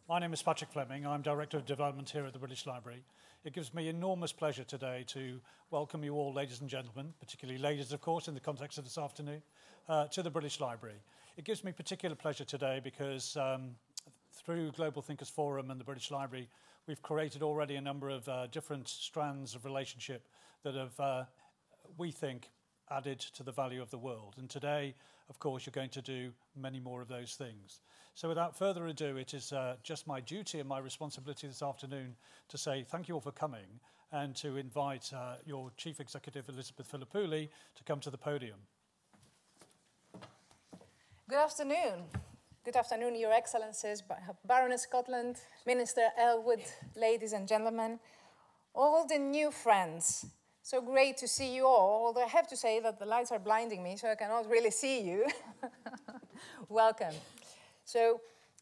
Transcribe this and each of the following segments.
My name is Patrick Fleming. I'm Director of Development here at the British Library. It gives me enormous pleasure today to welcome you all, ladies and gentlemen, particularly ladies, of course, in the context of this afternoon, to the British Library. It gives me particular pleasure today because through Global Thinkers Forum and the British Library, we've created already a number of different strands of relationship that have, we think, added to the value of the world. And today, of course, you're going to do many more of those things. So without further ado, it is just my duty and my responsibility this afternoon to say thank you all for coming and to invite your Chief Executive, Elizabeth Philippouli, to come to the podium. Good afternoon. Good afternoon, Your Excellencies, Baroness Scotland, Minister Elwood, ladies and gentlemen, all the new friends. So great to see you all, although I have to say that the lights are blinding me, so I cannot really see you. Welcome. So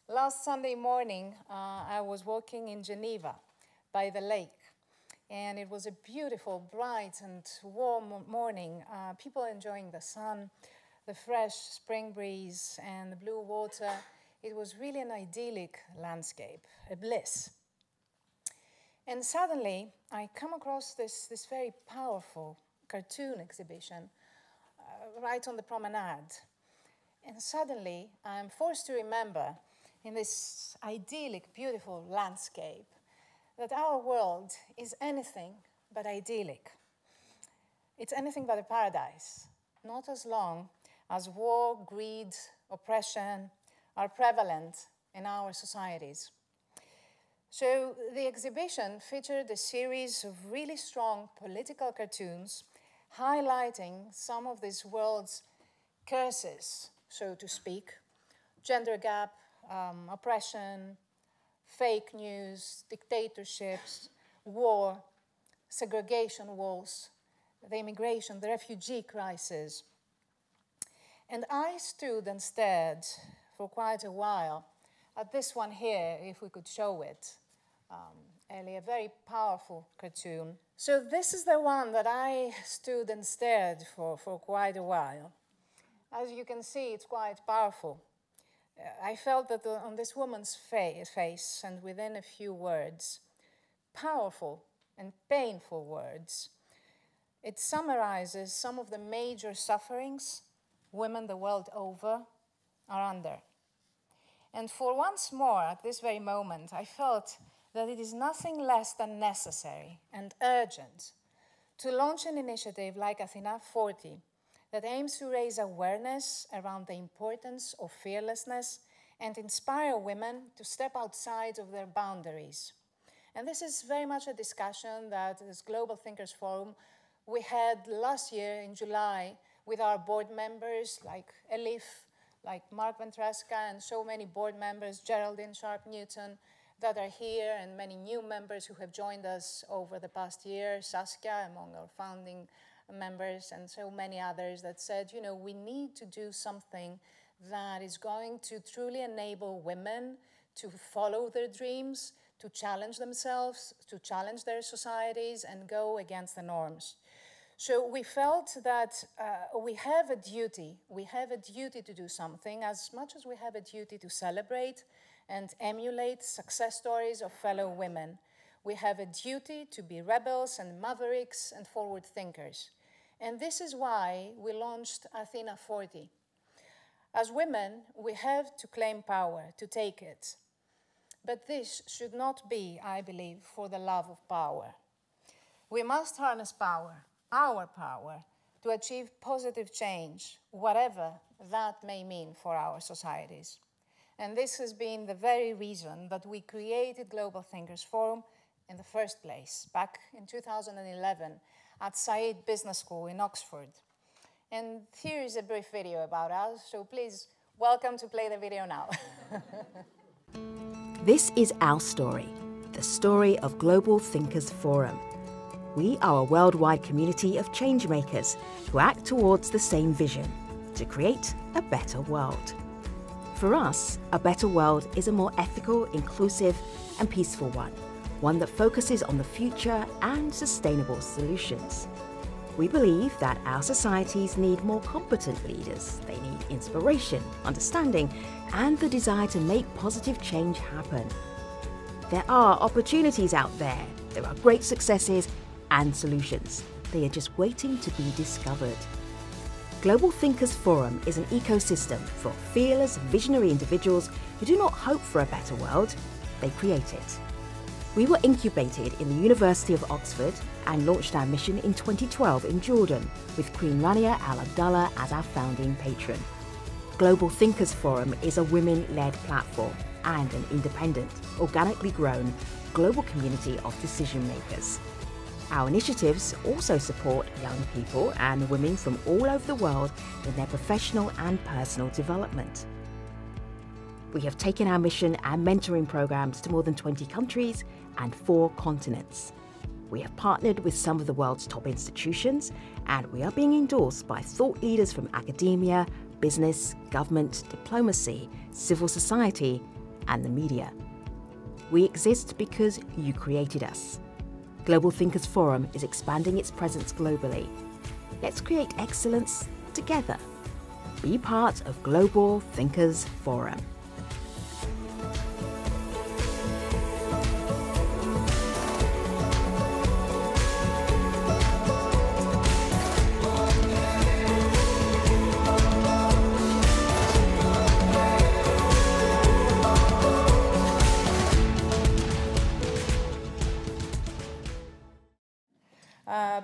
last Sunday morning, I was walking in Geneva by the lake, and it was a beautiful, bright and warm morning. People enjoying the sun, the fresh spring breeze and the blue water. It was really an idyllic landscape, a bliss. And suddenly, I come across this very powerful cartoon exhibition right on the promenade. And suddenly, I'm forced to remember, in this idyllic, beautiful landscape, that our world is anything but idyllic. It's anything but a paradise, not as long as war, greed, oppression are prevalent in our societies. So the exhibition featured a series of really strong political cartoons highlighting some of this world's curses, so to speak: gender gap, oppression, fake news, dictatorships, war, segregation walls, the immigration, the refugee crisis. And I stood and stared for quite a while at this one here, if we could show it. A very powerful cartoon. So this is the one that I stood and stared for quite a while. As you can see, it's quite powerful. I felt that on this woman's face, and within a few words, powerful and painful words, it summarizes some of the major sufferings women the world over are under. And for once more, at this very moment, I felt that it is nothing less than necessary and urgent to launch an initiative like Athena40 that aims to raise awareness around the importance of fearlessness and inspire women to step outside of their boundaries. And this is very much a discussion that as Global Thinkers Forum we had last year in July with our board members like Elif, like Mark Ventresca, and so many board members, Geraldine Sharp-Newton, that are here, and many new members who have joined us over the past year, Saskia among our founding members, and so many others that said, you know, we need to do something that is going to truly enable women to follow their dreams, to challenge themselves, to challenge their societies, and go against the norms. So we felt that we have a duty to do something, as much as we have a duty to celebrate and emulate success stories of fellow women. We have a duty to be rebels and mavericks and forward thinkers. And this is why we launched Athena40. As women, we have to claim power, to take it. But this should not be, I believe, for the love of power. We must harness power, our power, to achieve positive change, whatever that may mean for our societies. And this has been the very reason that we created Global Thinkers Forum in the first place, back in 2011 at Said Business School in Oxford. And here is a brief video about us, so please, welcome to play the video now. This is our story, the story of Global Thinkers Forum. We are a worldwide community of changemakers who act towards the same vision, to create a better world. For us, a better world is a more ethical, inclusive and peaceful one that focuses on the future and sustainable solutions. We believe that our societies need more competent leaders. They need inspiration, understanding, and the desire to make positive change happen. There are opportunities out there. There are great successes and solutions. They are just waiting to be discovered. Global Thinkers Forum is an ecosystem for fearless, visionary individuals who do not hope for a better world, they create it. We were incubated in the University of Oxford and launched our mission in 2012 in Jordan, with Queen Rania Al Abdullah as our founding patron. Global Thinkers Forum is a women-led platform and an independent, organically grown, global community of decision makers. Our initiatives also support young people and women from all over the world in their professional and personal development. We have taken our mission and mentoring programs to more than 20 countries and 4 continents. We have partnered with some of the world's top institutions, and we are being endorsed by thought leaders from academia, business, government, diplomacy, civil society, and the media. We exist because you created us. Global Thinkers Forum is expanding its presence globally. Let's create excellence together. Be part of Global Thinkers Forum.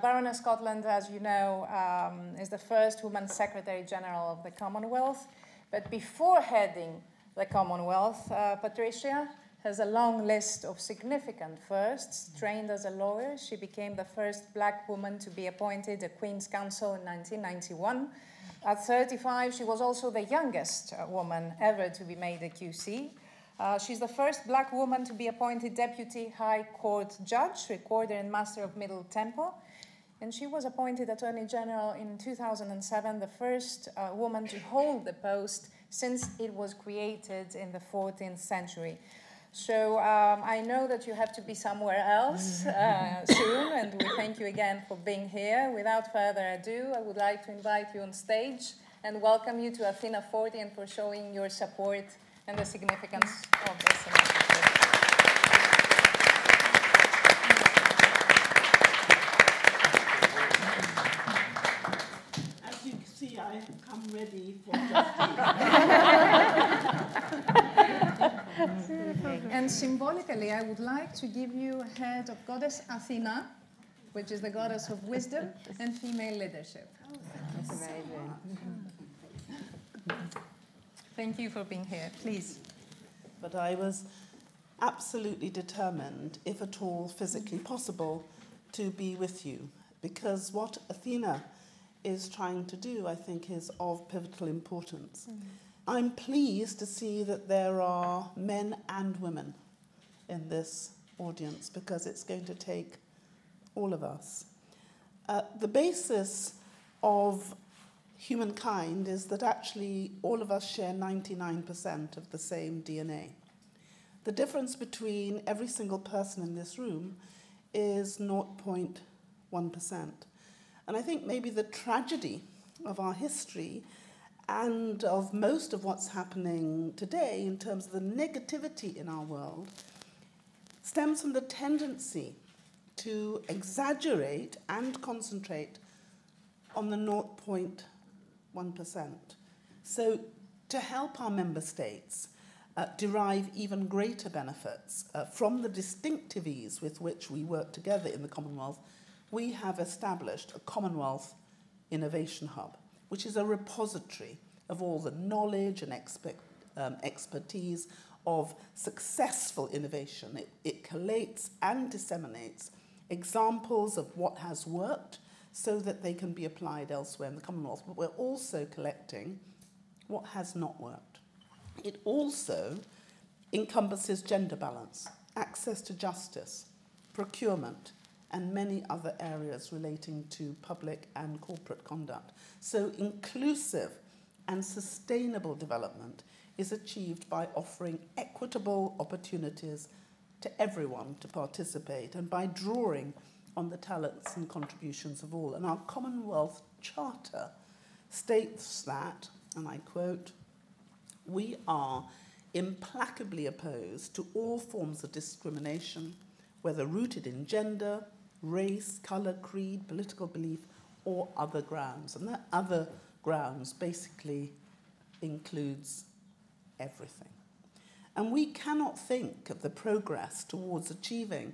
Baroness Scotland, as you know, is the first woman Secretary General of the Commonwealth. But before heading the Commonwealth, Patricia has a long list of significant firsts. Trained as a lawyer, she became the first black woman to be appointed a Queen's Counsel in 1991. At 35, she was also the youngest woman ever to be made a QC. She's the first black woman to be appointed Deputy High Court Judge, Recorder and Master of Middle Temple. And she was appointed Attorney General in 2007, the first woman to hold the post since it was created in the 14th century. So I know that you have to be somewhere else soon, and we thank you again for being here. Without further ado, I would like to invite you on stage and welcome you to Athena40 and for showing your support and the significance of this initiative. As you can see, I have come ready for justice. And symbolically, I would like to give you a head of Goddess Athena, which is the goddess of wisdom and female leadership. That's amazing. Thank you for being here. Please. But I was absolutely determined, if at all physically possible, to be with you. Because what Athena is trying to do, I think, is of pivotal importance. I'm pleased to see that there are men and women in this audience, because it's going to take all of us. The basis of humankind is that actually all of us share 99% of the same DNA. The difference between every single person in this room is 0.1%. And I think maybe the tragedy of our history and of most of what's happening today in terms of the negativity in our world stems from the tendency to exaggerate and concentrate on the 0.1%. So to help our member states derive even greater benefits from the distinctive ease with which we work together in the Commonwealth, we have established a Commonwealth Innovation Hub, which is a repository of all the knowledge and expertise of successful innovation. It collates and disseminates examples of what has worked so that they can be applied elsewhere in the Commonwealth. But we're also collecting what has not worked. It also encompasses gender balance, access to justice, procurement, and many other areas relating to public and corporate conduct. So inclusive and sustainable development is achieved by offering equitable opportunities to everyone to participate and by drawing on the talents and contributions of all. And our Commonwealth Charter states that, and I quote, "We are implacably opposed to all forms of discrimination, whether rooted in gender, race, colour, creed, political belief, or other grounds. And that other grounds basically includes everything. And we cannot think of the progress towards achieving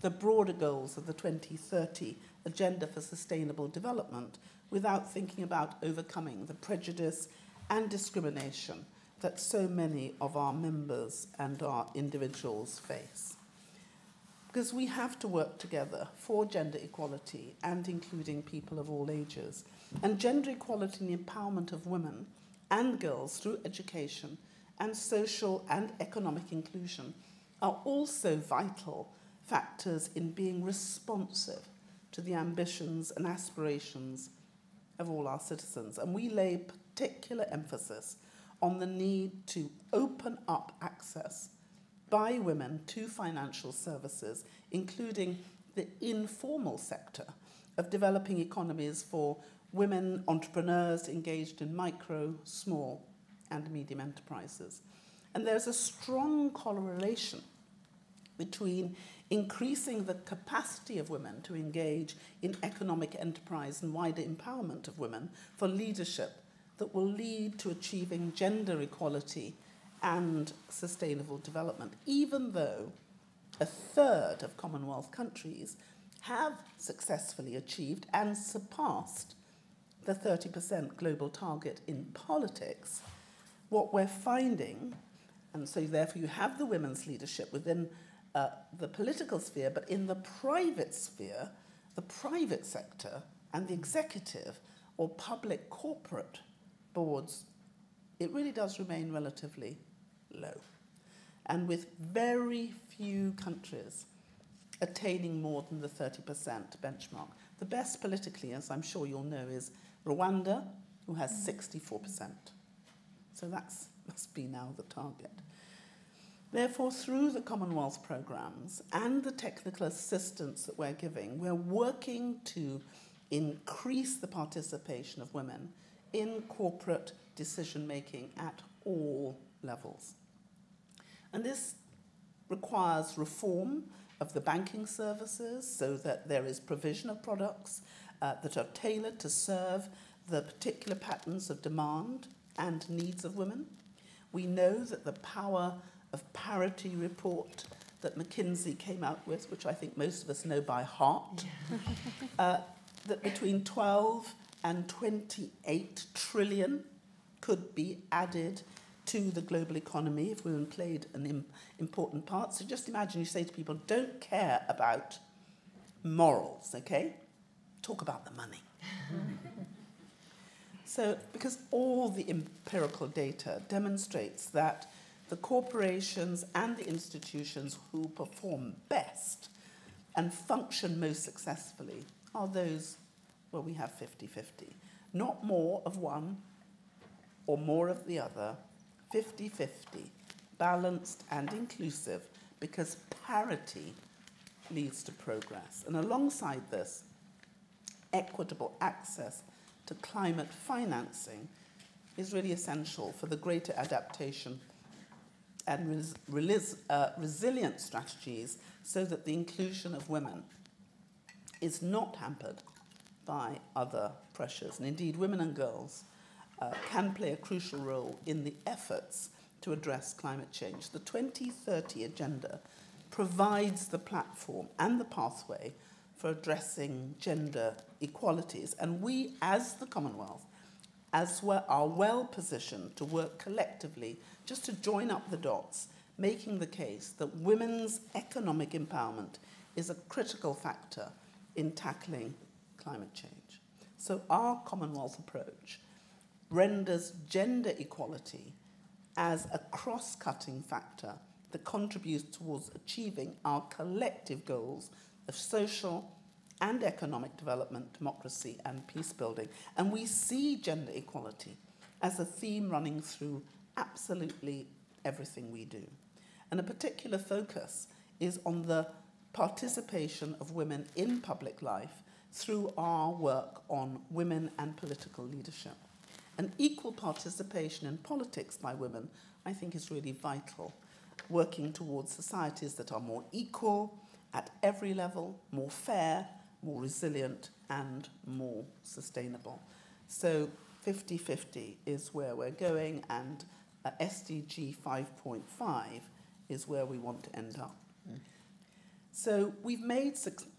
the broader goals of the 2030 Agenda for Sustainable Development without thinking about overcoming the prejudice and discrimination that so many of our members and our individuals face. Because we have to work together for gender equality and including people of all ages. And gender equality and the empowerment of women and girls through education and social and economic inclusion are also vital factors in being responsive to the ambitions and aspirations of all our citizens. And we lay particular emphasis on the need to open up access by women to financial services, including the informal sector of developing economies for women entrepreneurs engaged in micro, small, and medium enterprises. And there's a strong correlation between increasing the capacity of women to engage in economic enterprise and wider empowerment of women for leadership that will lead to achieving gender equality and sustainable development, even though a third of Commonwealth countries have successfully achieved and surpassed the 30% global target in politics. What we're finding, and so therefore you have the women's leadership within the political sphere, but in the private sphere, the private sector and the executive or public corporate boards, it really does remain relatively low. And with very few countries attaining more than the 30% benchmark. The best politically, as I'm sure you'll know, is Rwanda, who has 64%. So that must be now the target. Therefore, through the Commonwealth programmes and the technical assistance that we're giving, we're working to increase the participation of women in corporate decision-making at all levels. And this requires reform of the banking services so that there is provision of products that are tailored to serve the particular patterns of demand and needs of women. We know that the power of parity report that McKinsey came out with, which I think most of us know by heart, that between 12 and 28 trillion could be added to the global economy if women played an important part. So just imagine you say to people, don't care about morals, okay? Talk about the money. So, because all the empirical data demonstrates that the corporations and the institutions who perform best and function most successfully are those where we have 50-50. Not more of one or more of the other, 50-50, balanced and inclusive, because parity leads to progress. And alongside this, equitable access to climate financing is really essential for the greater adaptation and resilient strategies so that the inclusion of women is not hampered by other pressures. And indeed, women and girls can play a crucial role in the efforts to address climate change. The 2030 Agenda provides the platform and the pathway for addressing gender equalities. And we, as the Commonwealth, are well positioned to work collectively just to join up the dots, making the case that women's economic empowerment is a critical factor in tackling climate change. So our Commonwealth approach renders gender equality as a cross-cutting factor that contributes towards achieving our collective goals of social and economic development, democracy, and peace building. And we see gender equality as a theme running through absolutely everything we do. And a particular focus is on the participation of women in public life through our work on women and political leadership. An equal participation in politics by women, I think, is really vital, working towards societies that are more equal at every level, more fair, more resilient, and more sustainable. So 50-50 is where we're going, and SDG 5.5 is where we want to end up. So we've made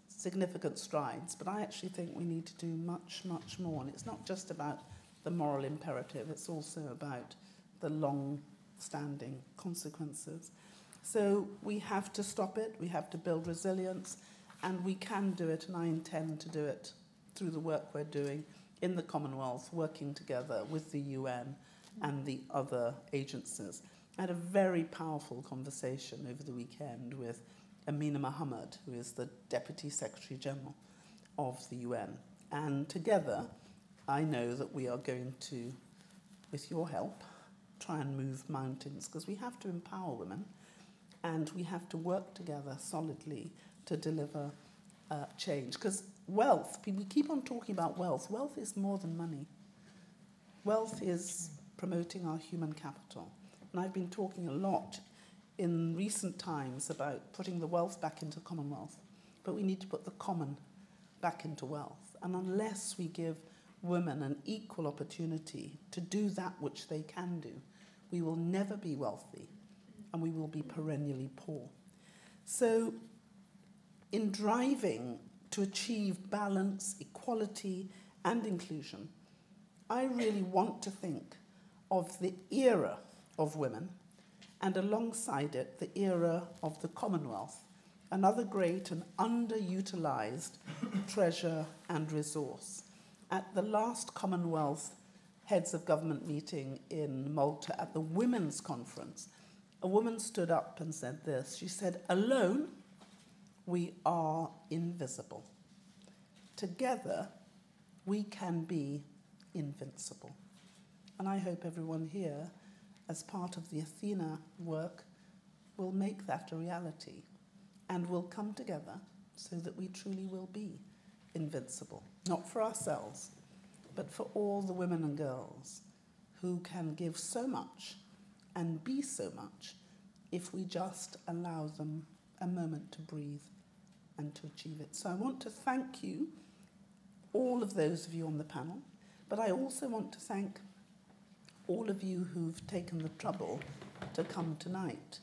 significant strides, but I actually think we need to do much, much more. And it's not just about the moral imperative, it's also about the long-standing consequences. So we have to stop it, we have to build resilience, and we can do it, and I intend to do it through the work we're doing in the Commonwealth, working together with the UN and the other agencies. I had a very powerful conversation over the weekend with Amina Mohammed, who is the Deputy Secretary General of the UN. And together, I know that we are going to, with your help, try and move mountains, because we have to empower women, and we have to work together solidly to deliver change. Because wealth, we keep on talking about wealth. Wealth is more than money. Wealth is promoting our human capital. And I've been talking a lot in recent times about putting the wealth back into Commonwealth, but we need to put the common back into wealth. And unless we give women an equal opportunity to do that which they can do, we will never be wealthy, and we will be perennially poor. So in driving to achieve balance, equality, and inclusion, I really want to think of the era of women, and alongside it, the era of the Commonwealth, another great and underutilized treasure and resource. At the last Commonwealth Heads of Government meeting in Malta at the Women's Conference, a woman stood up and said this. She said, "Alone, we are invisible. Together, we can be invincible." And I hope everyone here, as part of the Athena work, will make that a reality and will come together so that we truly will be invincible. Not for ourselves, but for all the women and girls who can give so much and be so much if we just allow them a moment to breathe and to achieve it. So I want to thank you, all of those of you on the panel, but I also want to thank all of you who've taken the trouble to come tonight,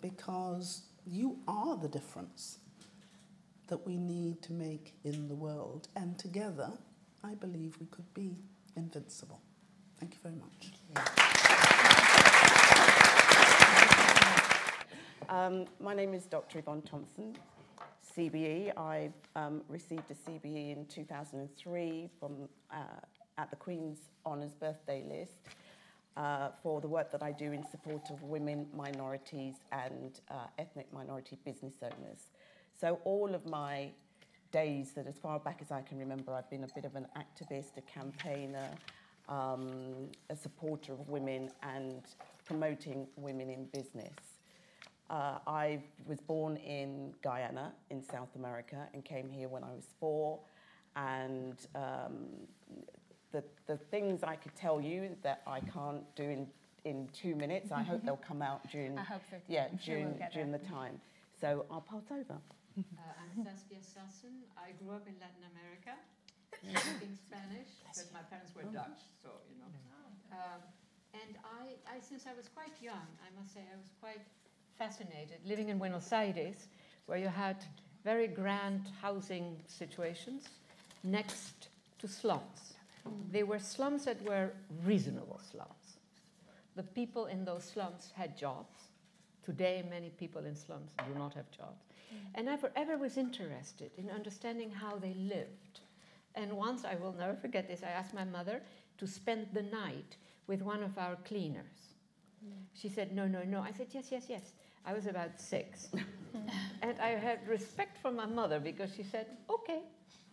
because you are the difference that we need to make in the world. And together, I believe we could be invincible. Thank you very much. My name is Dr. Yvonne Thompson, CBE. I received a CBE in 2003 from, at the Queen's Honours Birthday List for the work that I do in support of women, minorities and ethnic minority business owners. So all of my days, that as far back as I can remember, I've been a bit of an activist, a campaigner, a supporter of women and promoting women in business. I was born in Guyana in South America and came here when I was 4, and the things I could tell you that I can't do in 2 minutes, I hope they'll come out during, I hope so too. yeah, During the time. So I'll pass over. I'm Saskia Sassen. I grew up in Latin America, speaking Spanish, but my parents were Dutch, so, you know. And I, since I was quite young, I must say I was quite fascinated living in Buenos Aires, where you had very grand housing situations next to slums. They were slums that were reasonable slums. The people in those slums had jobs. Today, many people in slums do not have jobs. And I forever was interested in understanding how they lived. And once, I will never forget this, I asked my mother to spend the night with one of our cleaners. She said, no, no, no. I said, yes, yes, yes. I was about 6. And I had respect for my mother because she said, okay,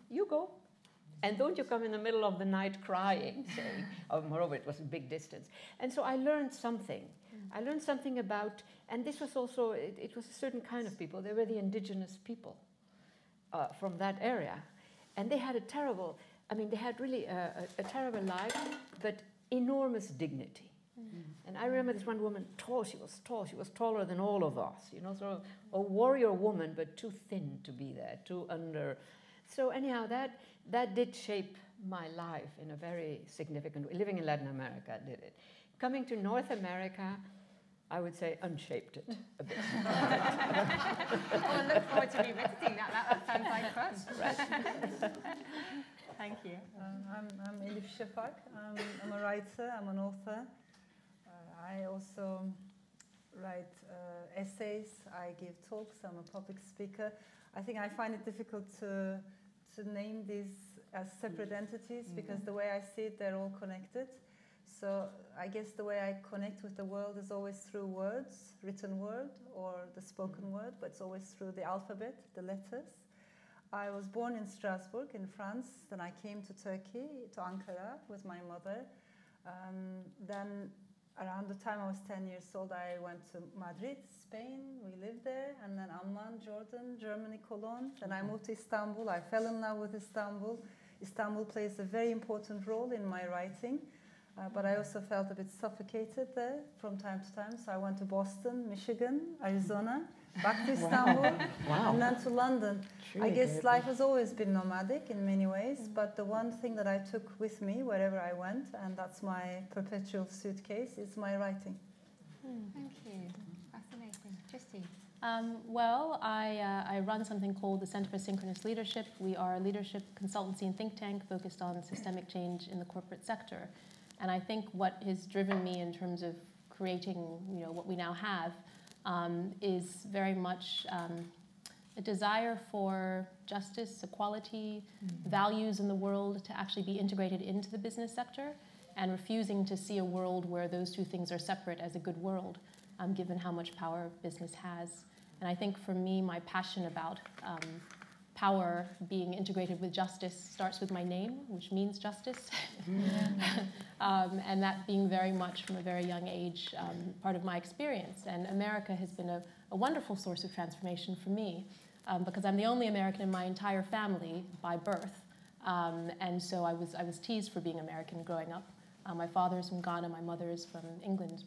you go. And don't you come in the middle of the night crying, saying, oh, moreover, it was a big distance. And so I learned something. I learned something about, and this was also, it was a certain kind of people. They were the indigenous people from that area. And they had a terrible, I mean, they had really a terrible life, but enormous dignity. And I remember this one woman, she was taller than all of us, you know, sort of a warrior woman, but too thin to be there, too under. So anyhow, that did shape my life in a very significant way. Living in Latin America did it. Coming to North America, I would say unshaped it a bit. Well, I look forward to revisiting that. That sounds like fun. Right. Thank you. I'm Elif Shafak. I'm a writer, I'm an author. I also write essays, I give talks, I'm a public speaker. I think I find it difficult to name these as separate entities because the way I see it, they're all connected. So I guess the way I connect with the world is always through words, written word or the spoken word, but it's always through the alphabet, the letters. I was born in Strasbourg in France, then I came to Turkey, to Ankara with my mother. Then around the time I was 10 years old, I went to Madrid, Spain, we lived there, and then Amman, Jordan, Germany, Cologne. Then I moved to Istanbul, I fell in love with Istanbul. Istanbul plays a very important role in my writing, but I also felt a bit suffocated there from time to time. So I went to Boston, Michigan, Arizona, back to Istanbul, and then to London. I guess life has always been nomadic in many ways, but the one thing that I took with me wherever I went, and that's my perpetual suitcase, is my writing. Thank you. Fascinating. Justine. Well, I run something called the Center for Synchronous Leadership. We are a leadership consultancy and think tank focused on systemic change in the corporate sector. And I think what has driven me in terms of creating, you know, what we now have is very much a desire for justice, equality, values in the world to actually be integrated into the business sector, and refusing to see a world where those two things are separate as a good world, given how much power business has. And I think for me, my passion about power being integrated with justice starts with my name, which means justice. And that being very much from a very young age part of my experience. And America has been a wonderful source of transformation for me because I'm the only American in my entire family by birth. And so I was teased for being American growing up. My father's from Ghana, my mother is from England.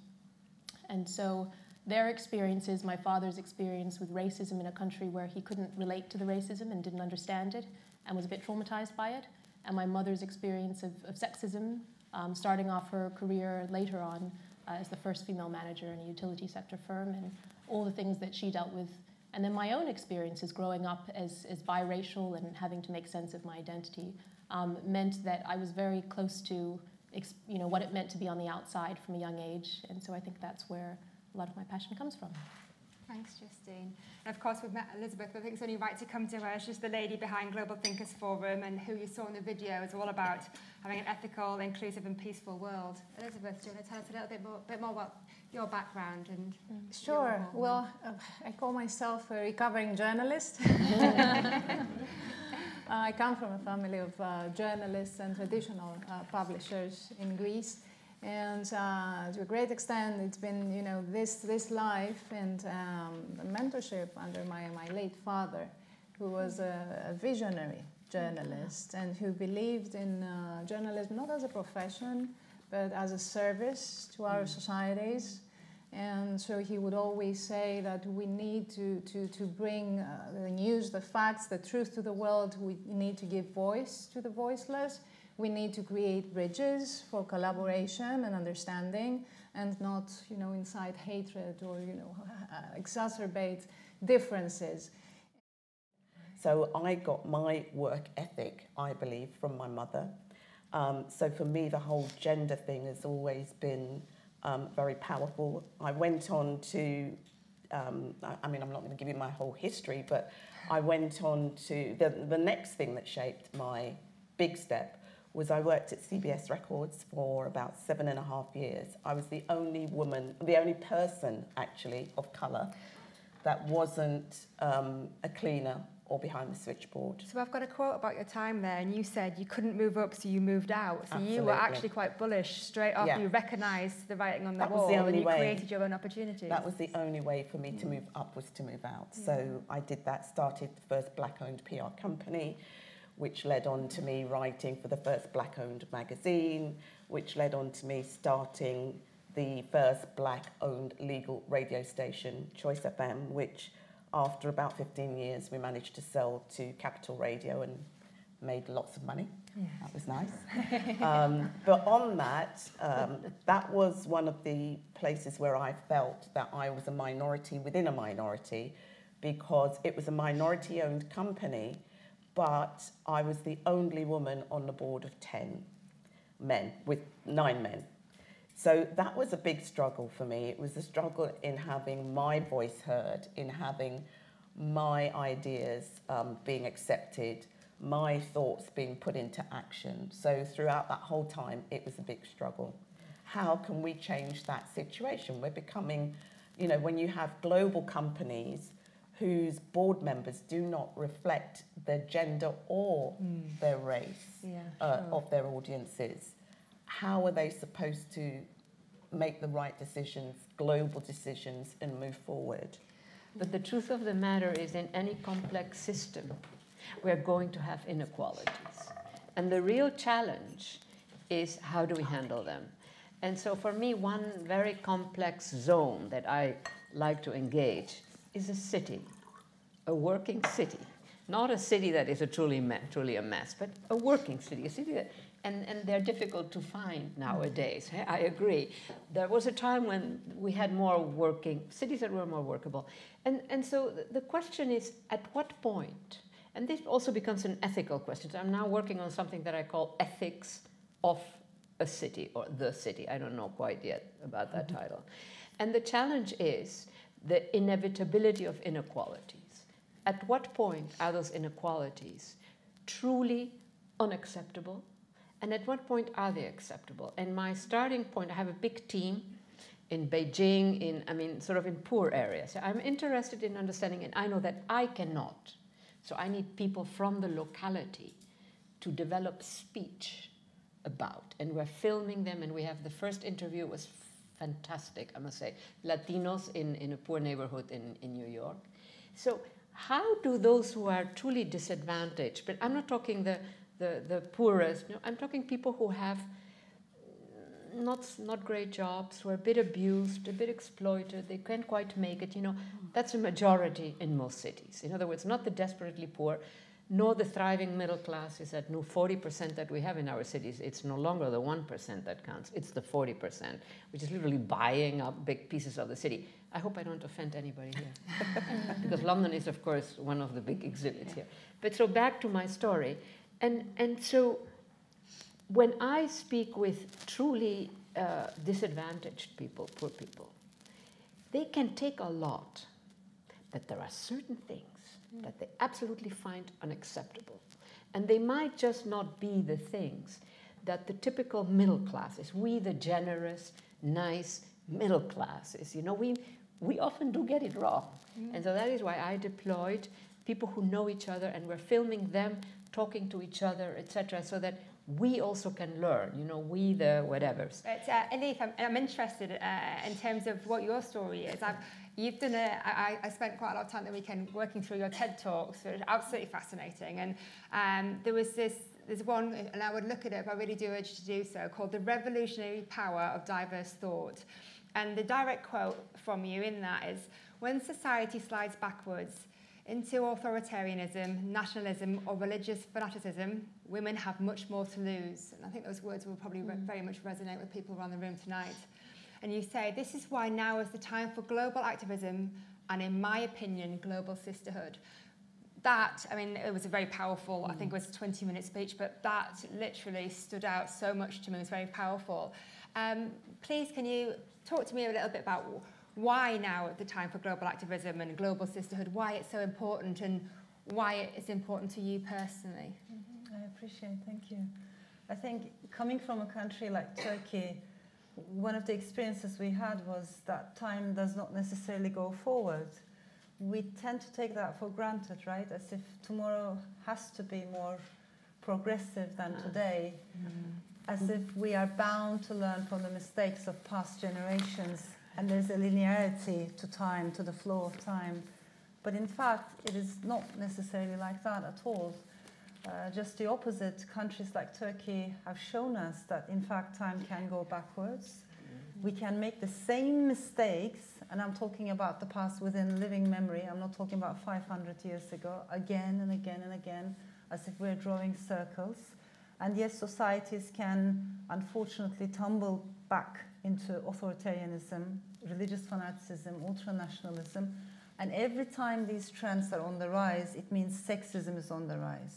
And so their experiences, my father's experience with racism in a country where he couldn't relate to the racism and didn't understand it and was a bit traumatized by it, and my mother's experience of sexism, starting off her career later on as the first female manager in a utility sector firm, and all the things that she dealt with. And then my own experiences growing up as biracial and having to make sense of my identity meant that I was very close to what it meant to be on the outside from a young age. And so I think that's where a lot of my passion comes from. Thanks, Justine. And of course, we've met Elizabeth, but I think it's only right to come to her. She's the lady behind Global Thinkers Forum, and who you saw in the video is all about having an ethical, inclusive and peaceful world. Elizabeth, do you want to tell us a little bit more about your background? And Sure. Well, I call myself a recovering journalist. I come from a family of journalists and traditional publishers in Greece. And to a great extent, it's been, this life and mentorship under my late father, who was a visionary journalist and who believed in journalism not as a profession, but as a service to our societies. And so he would always say that we need to bring the news, the facts, the truth to the world. We need to give voice to the voiceless. We need to create bridges for collaboration and understanding, and not, incite hatred or, exacerbate differences. So I got my work ethic, I believe, from my mother. So for me, the whole gender thing has always been very powerful. I went on to, I'm not going to give you my whole history, but I went on to, the next thing that shaped my big step was I worked at CBS Records for about 7.5 years. I was the only woman, the only person actually of colour that wasn't a cleaner or behind the switchboard. So I've got a quote about your time there, and you said you couldn't move up, so you moved out. So Absolutely. You were actually quite bullish straight off. Yeah. You recognised the writing on the wall, and you created your own opportunities. That was the only way for me to move up, was to move out. So I did that, started the first black-owned PR company. which led on to me writing for the first black-owned magazine, which led on to me starting the first black-owned legal radio station, Choice FM, which after about 15 years we managed to sell to Capital Radio and made lots of money. Yes. That was nice. But on that, that was one of the places where I felt that I was a minority within a minority, because it was a minority-owned company, but I was the only woman on the board of 10 men, with 9 men. So that was a big struggle for me. It was a struggle in having my voice heard, in having my ideas being accepted, my thoughts being put into action. So throughout that whole time, it was a big struggle. How can we change that situation? We're becoming, you know, when you have global companies whose board members do not reflect their gender or their race of their audiences, how are they supposed to make the right decisions, global decisions, and move forward? But the truth of the matter is, in any complex system, we're going to have inequalities. And the real challenge is, how do we handle them? And so for me, one very complex zone that I like to engage is a city, a working city. Not a city that is truly a mess, but a working city, a city that, and they're difficult to find nowadays. I agree. There was a time when we had more working cities that were more workable. And so the question is, at what point? And this also becomes an ethical question. So I'm now working on something that I call ethics of a city, or the city. I don't know quite yet about that title. And the challenge is the inevitability of inequalities. At what point are those inequalities truly unacceptable? And at what point are they acceptable? And my starting point, I have a big team in Beijing, sort of in poor areas. I'm interested in understanding, and I know that I cannot. So I need people from the locality to develop speech about. And we're filming them, and we have the first interview was fantastic, I must say. Latinos in a poor neighborhood in New York. So how do those who are truly disadvantaged, but I'm not talking the poorest, no, I'm talking people who have not great jobs, who are a bit abused, a bit exploited, they can't quite make it, you know, that's a majority in most cities. In other words, not the desperately poor, nor the thriving middle class is that new 40% that we have in our cities. It's no longer the 1% that counts, it's the 40%, which is literally buying up big pieces of the city. I hope I don't offend anybody here, because London is, of course, one of the big exhibits here. But so back to my story, and so when I speak with truly disadvantaged people, poor people, they can take a lot, but there are certain things that they absolutely find unacceptable. And they might just not be the things that the typical middle classes, we the generous, nice middle classes, you know, we often do get it wrong. And so that is why I deployed people who know each other, and we're filming them talking to each other, etc., so that we also can learn, you know, we the whatevers. But Elif, I'm interested in terms of what your story is. You've done I spent quite a lot of time the weekend working through your TED Talks, which are absolutely fascinating. And there's one, and I would look at it, but I really do urge you to do so, called The Revolutionary Power of Diverse Thought. And the direct quote from you in that is, when society slides backwards into authoritarianism, nationalism, or religious fanaticism, women have much more to lose. And I think those words will probably very much resonate with people around the room tonight. And you say, this is why now is the time for global activism and, in my opinion, global sisterhood. That, I mean, it was a very powerful, I think it was a 20-minute speech, but that literally stood out so much to me. It was very powerful. Please, can you talk to me a little bit about why now is the time for global activism and global sisterhood, why it's so important, and why it's important to you personally? I appreciate it, thank you. I think coming from a country like Turkey, one of the experiences we had was that time does not necessarily go forward. We tend to take that for granted, right? As if tomorrow has to be more progressive than today. As if we are bound to learn from the mistakes of past generations, and there's a linearity to time, to the flow of time. But in fact, it is not necessarily like that at all. Just the opposite, countries like Turkey have shown us that in fact time can go backwards. We can make the same mistakes, and I'm talking about the past within living memory, I'm not talking about 500 years ago, again and again and again, as if we're drawing circles. And yes, societies can unfortunately tumble back into authoritarianism, religious fanaticism, ultranationalism, and every time these trends are on the rise, it means sexism is on the rise,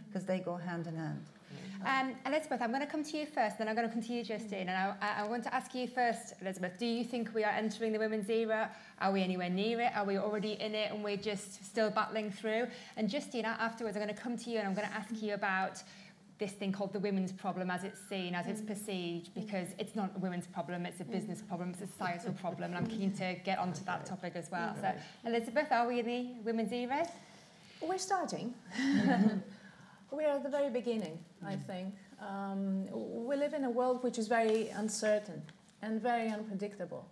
because they go hand in hand. Elizabeth, I'm going to come to you first, then I'm going to come to you, Justine. And I want to ask you first, Elizabeth, do you think we are entering the women's era? Are we anywhere near it? Are we already in it and we're just still battling through? And Justine, afterwards, I'm going to come to you and I'm going to ask you about this thing called the women's problem as it's seen, as it's perceived, because it's not a women's problem, it's a business problem, it's a societal problem, and I'm keen to get onto that topic as well. So, Elizabeth, are we in the women's era? We're starting. We're at the very beginning, I think. We live in a world which is very uncertain and very unpredictable.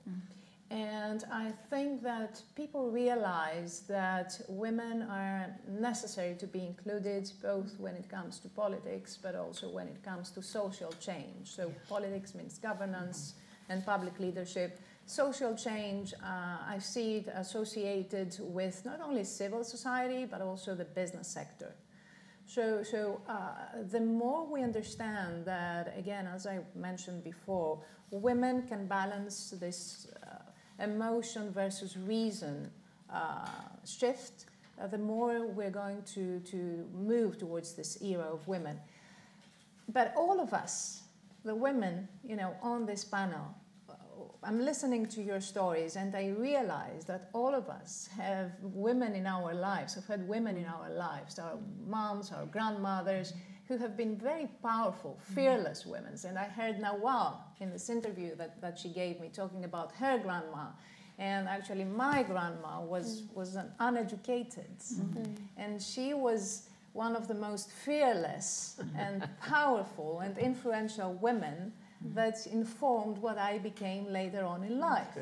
And I think that people realize that women are necessary to be included, both when it comes to politics, but also when it comes to social change. So politics means governance and public leadership. Social change, I see it associated with not only civil society, but also the business sector. So the more we understand that, again, as I mentioned before, women can balance this emotion versus reason shift, the more we're going to move towards this era of women. But all of us, the women, on this panel, I'm listening to your stories and I realize that all of us have women in our lives, have had women in our lives, our moms, our grandmothers, who have been very powerful, fearless women. And I heard Nawal in this interview that she gave me talking about her grandma. And actually my grandma was an uneducated. And she was one of the most fearless and powerful and influential women that informed what I became later on in life.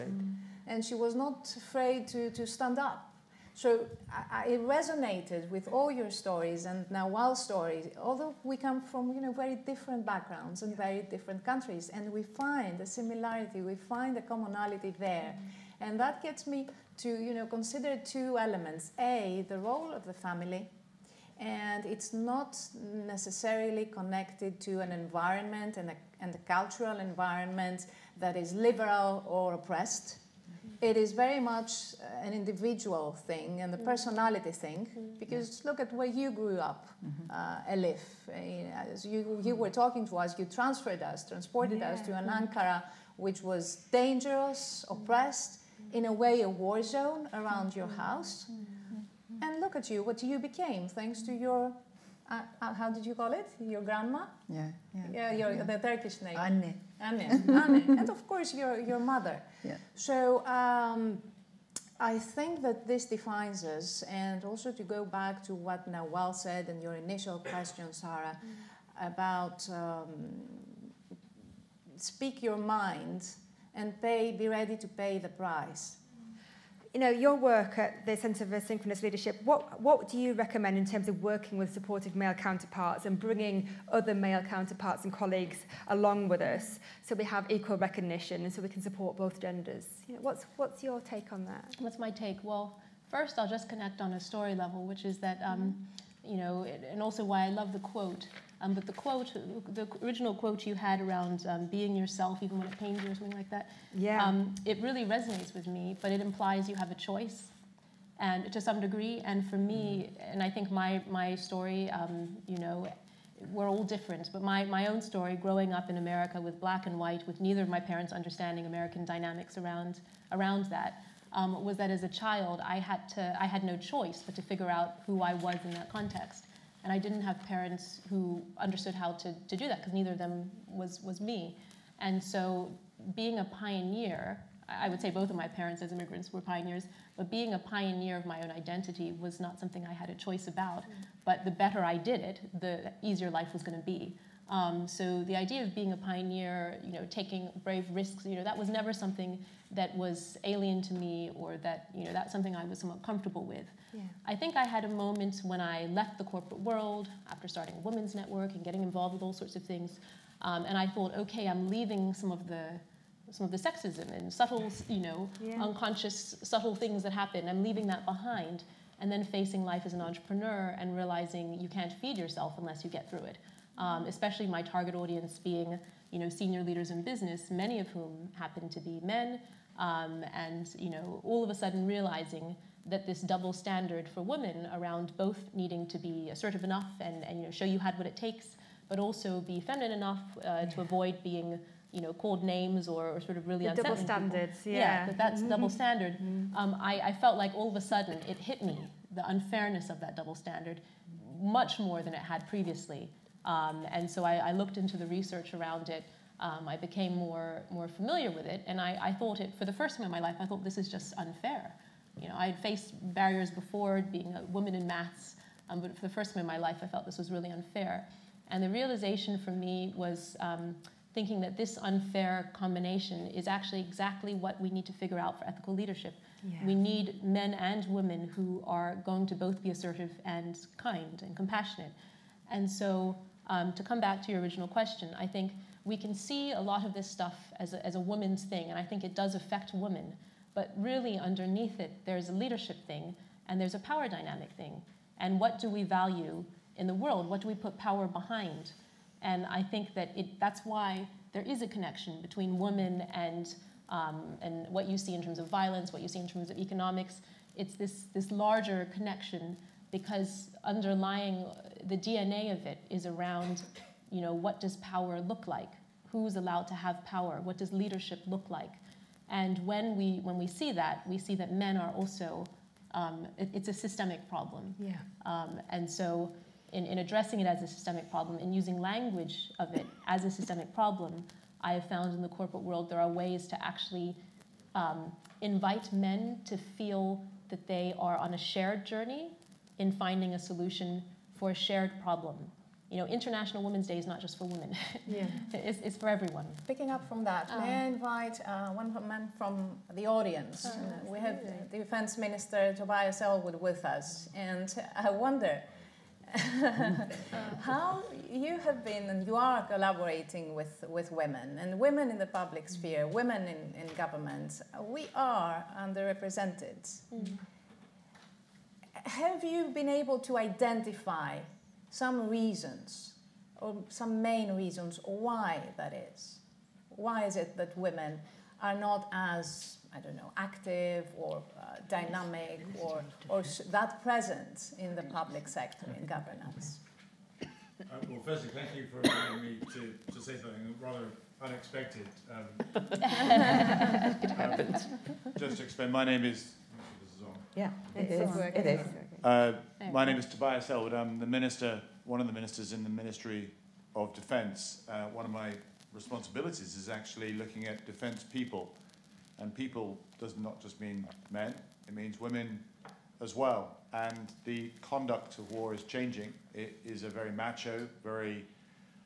And she was not afraid to stand up. So I resonated with all your stories and Nawal's stories, although we come from very different backgrounds and very different countries, and we find a similarity, we find a commonality there. And that gets me to consider two elements. A, the role of the family, and it's not necessarily connected to an environment and a cultural environment that is liberal or oppressed. It is very much an individual thing and a personality thing, because look at where you grew up, Elif. As you were talking to us, you transported us to an Ankara which was dangerous, oppressed, in a way a war zone around your house. And look at you, what you became, thanks to your, how did you call it? Your grandma? The Turkish name. Anne. And of course your mother. So I think that this defines us, and also to go back to what Nawal said in your initial question, Sarah, about speak your mind and be ready to pay the price. Your work at the Centre for Synchronous Leadership, what do you recommend in terms of working with supportive male counterparts and bringing other male counterparts and colleagues along with us so we have equal recognition and so we can support both genders? What's your take on that? What's my take? Well, first I'll just connect on a story level, which is that, and also why I love the quote. But the original quote you had around being yourself, even when it pains you or something like that, it really resonates with me, but it implies you have a choice, and to some degree. And for me, and I think my story, we're all different, but my own story, growing up in America with black and white, with neither of my parents understanding American dynamics around that, was that as a child, I had no choice but to figure out who I was in that context. And I didn't have parents who understood how to do that, because neither of them was me. And so being a pioneer, I would say both of my parents as immigrants were pioneers, but being a pioneer of my own identity was not something I had a choice about. But the better I did it, the easier life was going to be. So the idea of being a pioneer, taking brave risks, that was never something that was alien to me, or that, that's something I was somewhat comfortable with. Yeah. I think I had a moment when I left the corporate world after starting a women's network and getting involved with all sorts of things, and I thought, okay, I'm leaving some of the sexism and subtle, unconscious, subtle things that happen. I'm leaving that behind, and then facing life as an entrepreneur and realizing you can't feed yourself unless you get through it. Especially my target audience being, senior leaders in business, many of whom happen to be men, and all of a sudden realizing that this double standard for women around both needing to be assertive enough and show you had what it takes, but also be feminine enough to avoid being called names or sort of really unsettling double standards, people. yeah. That's double standard. I felt like all of a sudden it hit me, the unfairness of that double standard, much more than it had previously. And so I looked into the research around it. I became more familiar with it, and I thought for the first time in my life, I thought this is just unfair. I'd faced barriers before, being a woman in maths, but for the first time in my life, I felt this was really unfair. And the realization for me was thinking that this unfair combination is actually exactly what we need to figure out for ethical leadership. Yeah. We need men and women who are going to both be assertive and kind and compassionate. And so to come back to your original question, I think we can see a lot of this stuff as a woman's thing, and I think it does affect women. But really underneath it, there's a leadership thing, and there's a power dynamic thing. And what do we value in the world? What do we put power behind? And I think that that's why there is a connection between women and what you see in terms of violence, what you see in terms of economics. It's this larger connection, because underlying the DNA of it is around, what does power look like? Who's allowed to have power? What does leadership look like? And when we see that men are also, it's a systemic problem. Yeah. And so in addressing it as a systemic problem and using language of it as a systemic problem, I have found in the corporate world there are ways to actually invite men to feel that they are on a shared journey in finding a solution for a shared problem. International Women's Day is not just for women. Yeah. It's for everyone. Picking up from that, may I invite one man from the audience? We have the Defence Minister Tobias Ellwood with us, and I wonder how you have been and you are collaborating with women, and women in the public sphere, women in government. We are underrepresented. Have you been able to identify some reasons, or some main reasons why that is? Why is it that women are not as, active or dynamic or that present in the public sector in governance? Well, firstly, thank you for inviting me to say something rather unexpected. It happens. Just to explain, my name is... This is on. Yeah, it is. My name is Tobias Ellwood. I'm the minister, one of the ministers in the Ministry of Defence. One of my responsibilities is actually looking at defence people. And people does not just mean men, it means women as well. And the conduct of war is changing. It is a very macho, very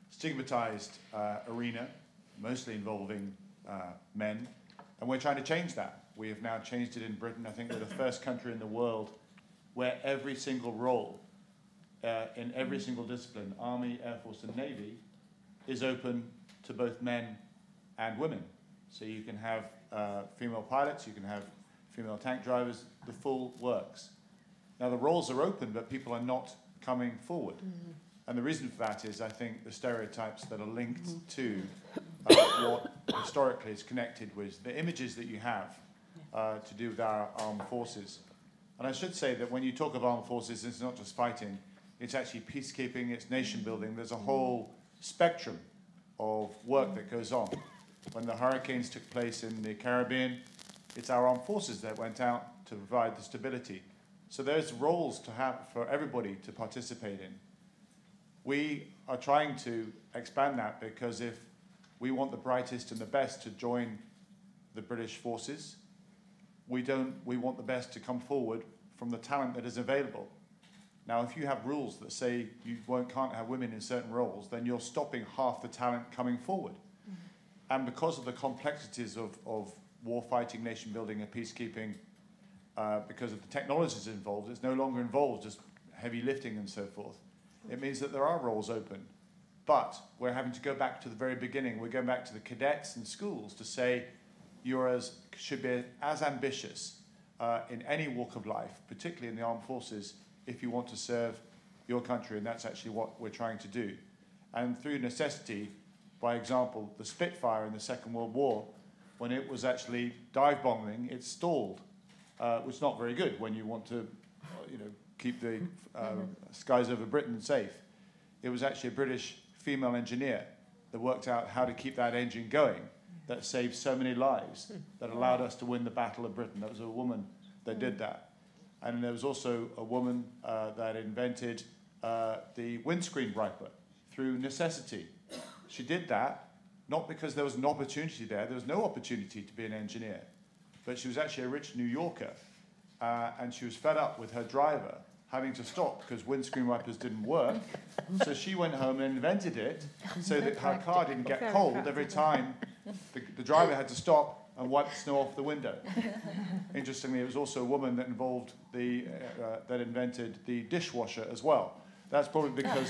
stigmatized arena, mostly involving men. And we're trying to change that. We have now changed it in Britain. I think we're the first country in the world where every single role in every single discipline, Army, Air Force and Navy, is open to both men and women. So you can have female pilots, you can have female tank drivers, the full works. Now the roles are open, but people are not coming forward. And the reason for that is, I think, the stereotypes that are linked to what historically is connected with the images that you have to do with our armed forces. And I should say that when you talk of armed forces, it's not just fighting, it's actually peacekeeping, it's nation building. There's a whole spectrum of work that goes on. When the hurricanes took place in the Caribbean, it's our armed forces that went out to provide the stability. So there's roles to have for everybody to participate in. We are trying to expand that, because if we want the brightest and the best to join the British forces, we want the best to come forward from the talent that is available. Now, if you have rules that say you can't have women in certain roles, then you're stopping half the talent coming forward. And because of the complexities of war fighting, nation building, and peacekeeping, because of the technologies involved, it's no longer involved just heavy lifting and so forth. It means that there are roles open. But we're having to go back to the very beginning. We're going back to the cadets and schools to say should be as ambitious in any walk of life, particularly in the armed forces, if you want to serve your country, and that's actually what we're trying to do. And through necessity, by example, the Spitfire in the Second World War, when it was actually dive bombing, it stalled, which is not very good when you want to keep the skies over Britain safe. It was actually a British female engineer that worked out how to keep that engine going, that saved so many lives, that allowed us to win the Battle of Britain. That was a woman that did that. And there was also a woman that invented the windscreen wiper through necessity. She did that not because there was an opportunity there. There was no opportunity to be an engineer. But she was actually a rich New Yorker, and she was fed up with her driver having to stop because windscreen wipers didn't work. So she went home and invented it so that her car didn't get cold every time the driver had to stop and wipe the snow off the window. Interestingly, it was also a woman that that invented the dishwasher as well. That's probably because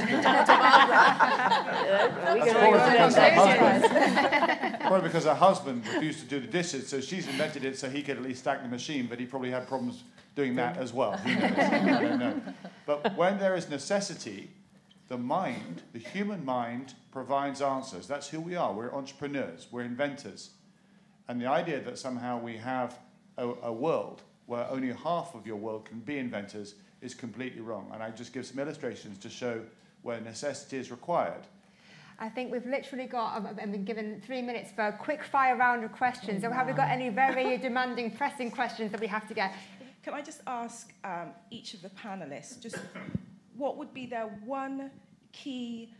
probably because her husband refused to do the dishes, so she's invented it so he could at least stack the machine, but he probably had problems doing that as well. Who knows? I don't know. But when there is necessity, the human mind provides answers. That's who we are. We're entrepreneurs. We're inventors. And the idea that somehow we have a world where only half of your world can be inventors is completely wrong. And I just give some illustrations to show where necessity is required. I think we've literally been given 3 minutes for a quick fire round of questions. So have we got any very demanding, pressing questions that we have to get? Can I just ask each of the panelists, just what would be their one key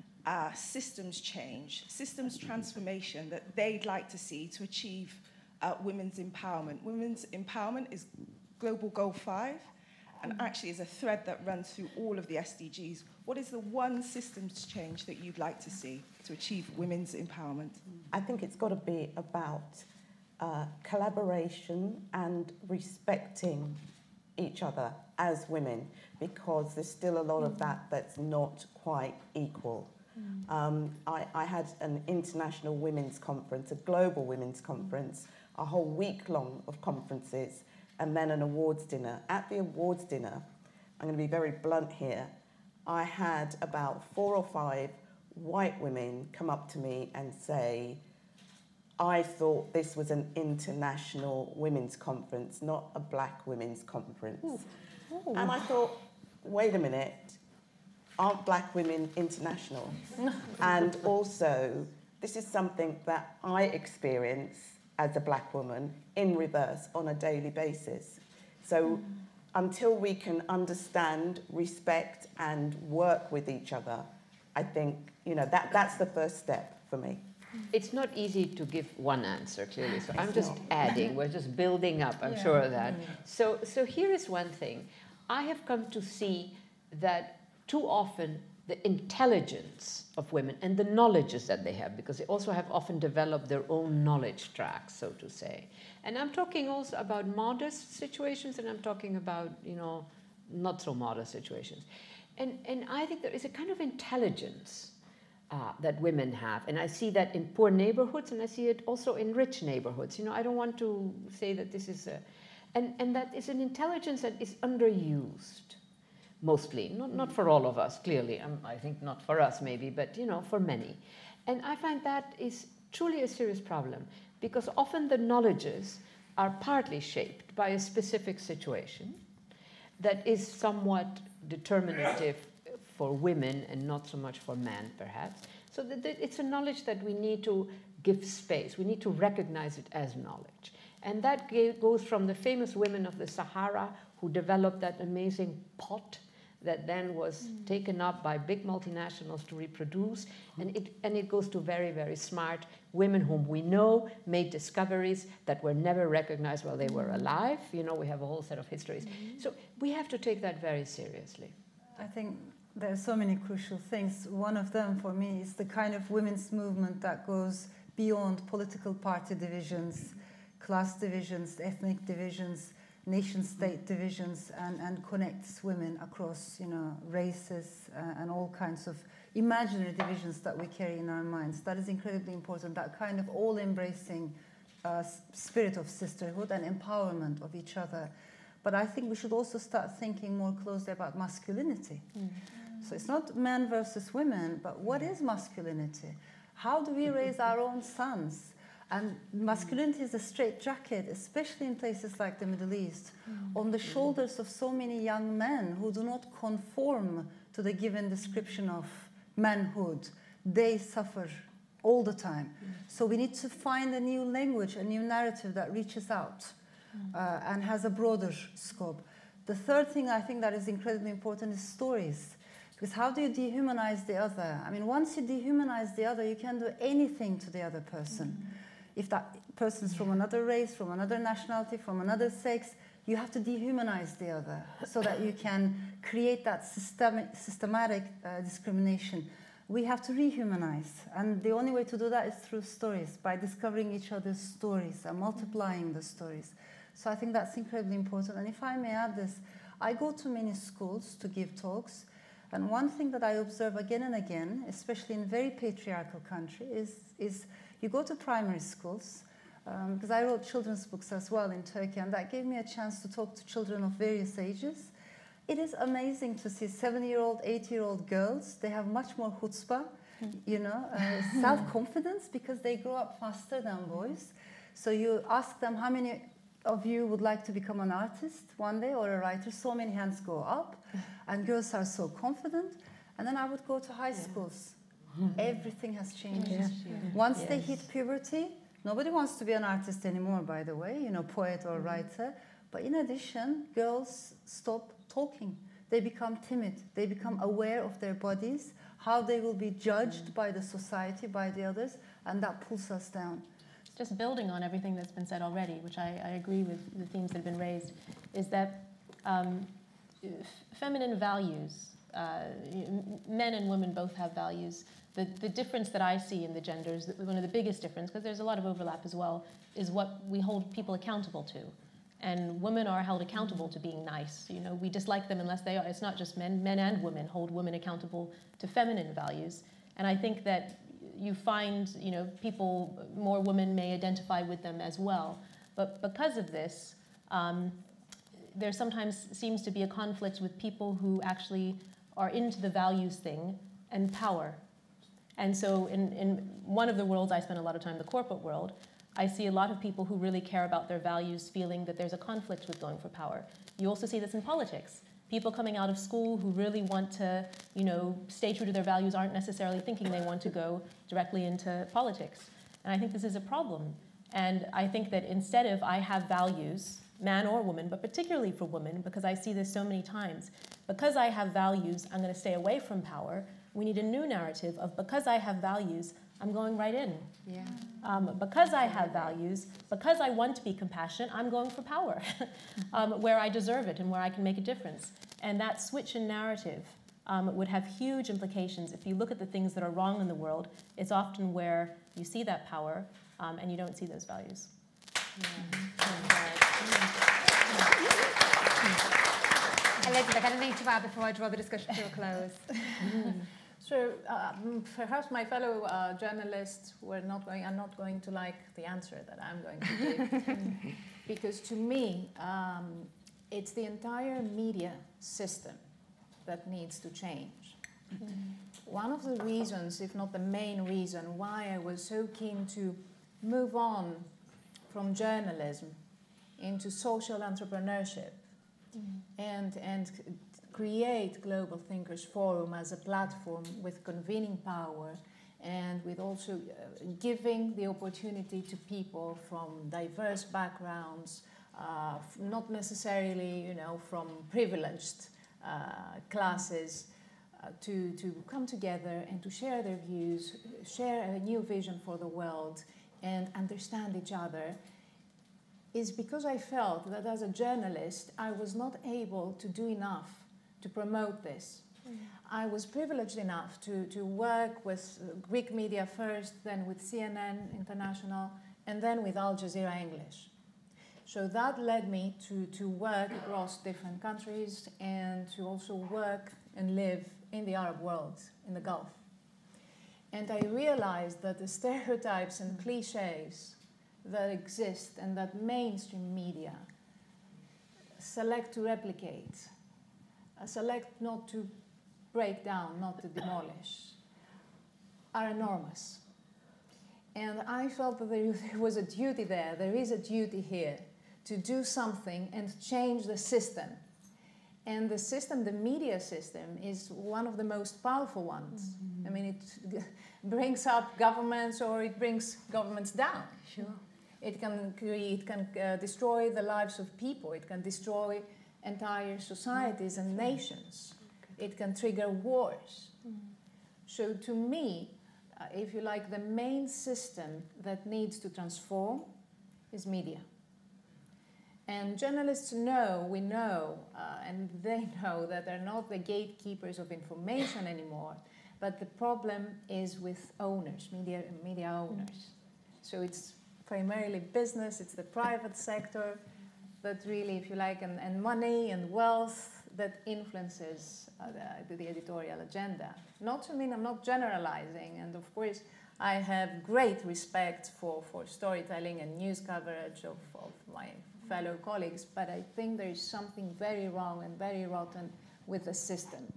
systems change, systems transformation that they'd like to see to achieve women's empowerment? Women's empowerment is Global Goal 5, and actually is a thread that runs through all of the SDGs. What is the one systems change that you'd like to see to achieve women's empowerment? I think it's got to be about collaboration and respecting each other as women, because there's still a lot of that's not quite equal. I had an international women's conference, a global women's conference, a whole week long of conferences, and then an awards dinner. At the awards dinner, I'm going to be very blunt here, I had about 4 or 5 white women come up to me and say, I thought this was an international women's conference, not a black women's conference. Ooh. And I thought, wait a minute, aren't black women international? And also, this is something that I experience as a black woman in reverse on a daily basis. So until we can understand, respect, and work with each other, I think, that's the first step for me. It's not easy to give one answer, clearly. So I'm just adding. We're just building up, I'm sure of that. So here is one thing. I have come to see that too often the intelligence of women and the knowledges that they have, because they also have often developed their own knowledge tracks, so to say. And I'm talking also about modest situations, and I'm talking about, not so modest situations. And I think there is a kind of intelligence that women have. And I see that in poor neighborhoods, and I see it also in rich neighborhoods. I don't want to say that this is and that is an intelligence that is underused, mostly. Not for all of us, clearly. I think not for us, maybe, but, for many. And I find that is truly a serious problem, because often the knowledges are partly shaped by a specific situation that is somewhat determinative for women and not so much for men, perhaps. So it's a knowledge that we need to give space. We need to recognize it as knowledge. And that goes from the famous women of the Sahara who developed that amazing pot that then was taken up by big multinationals to reproduce. And it goes to very, very smart women whom we know made discoveries that were never recognized while they were alive. We have a whole set of histories. So we have to take that very seriously. I think there are so many crucial things. One of them for me is the kind of women's movement that goes beyond political party divisions, class divisions, ethnic divisions, nation-state divisions, and connects women across, races and all kinds of imaginary divisions that we carry in our minds. That is incredibly important, that kind of all-embracing spirit of sisterhood and empowerment of each other. But I think we should also start thinking more closely about masculinity. So it's not men versus women, but what is masculinity? How do we raise our own sons? And masculinity is a straitjacket, especially in places like the Middle East, on the shoulders of so many young men who do not conform to the given description of manhood. They suffer all the time. So we need to find a new language, a new narrative that reaches out and has a broader scope. The third thing I think that is incredibly important is stories. Because how do you dehumanize the other? I mean, once you dehumanize the other, you can do anything to the other person. If that person is from another race, from another nationality, from another sex, you have to dehumanize the other so that you can create that systematic discrimination. We have to rehumanize. And the only way to do that is through stories, by discovering each other's stories and multiplying the stories. So I think that's incredibly important. And if I may add this, I go to many schools to give talks. And one thing that I observe again and again, especially in very patriarchal countries, is you go to primary schools, because I wrote children's books as well in Turkey, and that gave me a chance to talk to children of various ages. It is amazing to see 7-year-old, 8-year-old girls. They have much more chutzpah, self-confidence, because they grow up faster than boys. So you ask them, how many of you would like to become an artist one day or a writer? So many hands go up, and girls are so confident. And then I would go to high schools. Everything has changed. Once they hit puberty, nobody wants to be an artist anymore, by the way, poet or writer. But in addition, girls stop talking. They become timid. They become aware of their bodies, how they will be judged by the society, by the others, and that pulls us down. Just building on everything that's been said already, which I agree with the themes that have been raised, is that feminine values, men and women both have values. The difference that I see in the genders, one of the biggest difference, because there's a lot of overlap as well, is what we hold people accountable to. And women are held accountable to being nice. We dislike them unless they are. It's not just men. Men and women hold women accountable to feminine values. And I think that you find, people, more women may identify with them as well. But because of this, there sometimes seems to be a conflict with people who actually are into the values thing and power. And so in one of the worlds I spend a lot of time, the corporate world, I see a lot of people who really care about their values feeling that there's a conflict with going for power. You also see this in politics. People coming out of school who really want to, stay true to their values aren't necessarily thinking they want to go directly into politics. And I think this is a problem. And I think that instead of I have values, man or woman, but particularly for women, because I see this so many times, because I have values, I'm going to stay away from power. We need a new narrative of because I have values, I'm going right in. Because I have values, because I want to be compassionate, I'm going for power, where I deserve it and where I can make a difference. And that switch in narrative would have huge implications. If you look at the things that are wrong in the world, it's often where you see that power and you don't see those values. Elizabeth, anything to add before I draw the discussion to a close? So perhaps my fellow journalists are not going to like the answer that I'm going to give. Because to me, it's the entire media system that needs to change. One of the reasons, if not the main reason, why I was so keen to move on from journalism into social entrepreneurship and create Global Thinkers Forum as a platform with convening power and with also giving the opportunity to people from diverse backgrounds, not necessarily, from privileged classes, to come together and to share their views, share a new vision for the world, and understand each other, is because I felt that as a journalist, I was not able to do enough to promote this. I was privileged enough to work with Greek media first, then with CNN International, and then with Al Jazeera English. So that led me to work across different countries and to also work and live in the Arab world, in the Gulf. And I realized that the stereotypes and cliches that exist and that mainstream media select to replicate, select not to break down, not to demolish, are enormous. And I felt that there was a duty there, there is a duty here, to do something and change the system. And the system, the media system, is one of the most powerful ones. I mean, it brings up governments or it brings governments down. Sure. It can destroy the lives of people. It can destroy entire societies and nations. It can trigger wars. So to me, if you like, the main system that needs to transform is media. And journalists know, we know, and they know that they're not the gatekeepers of information anymore, but the problem is with owners, media owners. So it's primarily business, it's the private sector that really, if you like, and money and wealth that influences the editorial agenda. Not to mean I'm not generalizing, and of course I have great respect for storytelling and news coverage of my fellow colleagues, but I think there is something very wrong and very rotten with the system.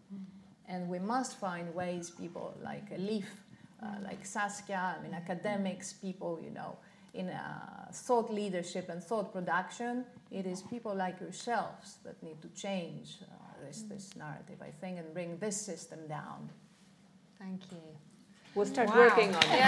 And we must find ways, people like Elif, like Saskia, I mean, academics, people, you know, in thought leadership and thought production, it is people like yourselves that need to change this narrative, I think, and bring this system down. Thank you. We'll start working on it.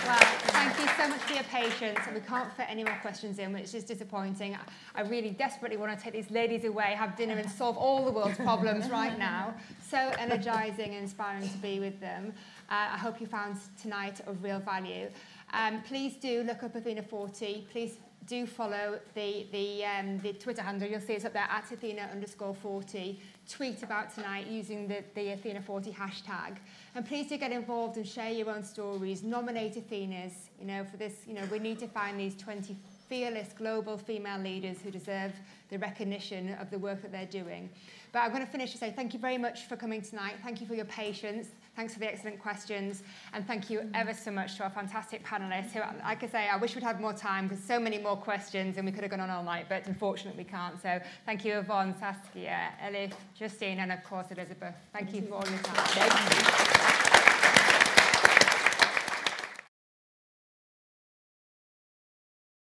Well, thank you so much for your patience, and we can't fit any more questions in, which is disappointing. I really desperately want to take these ladies away, have dinner and solve all the world's problems right now. So energizing and inspiring to be with them. I hope you found tonight of real value. Please do look up Athena40. Please do follow the Twitter handle. You'll see it's up there, at Athena_40. Tweet about tonight using the Athena40 hashtag. And please do get involved and share your own stories. Nominate Athenas. You know, for this, you know, we need to find these 20 fearless global female leaders who deserve the recognition of the work that they're doing. But I'm going to finish to say thank you very much for coming tonight. Thank you for your patience. Thanks for the excellent questions. And thank you ever so much to our fantastic panelists who, like I say, I wish we'd had more time because so many more questions and we could have gone on all night, but unfortunately we can't. So thank you, Yvonne, Saskia, Elif, Justine, and of course, Elizabeth. Thank you for all your time.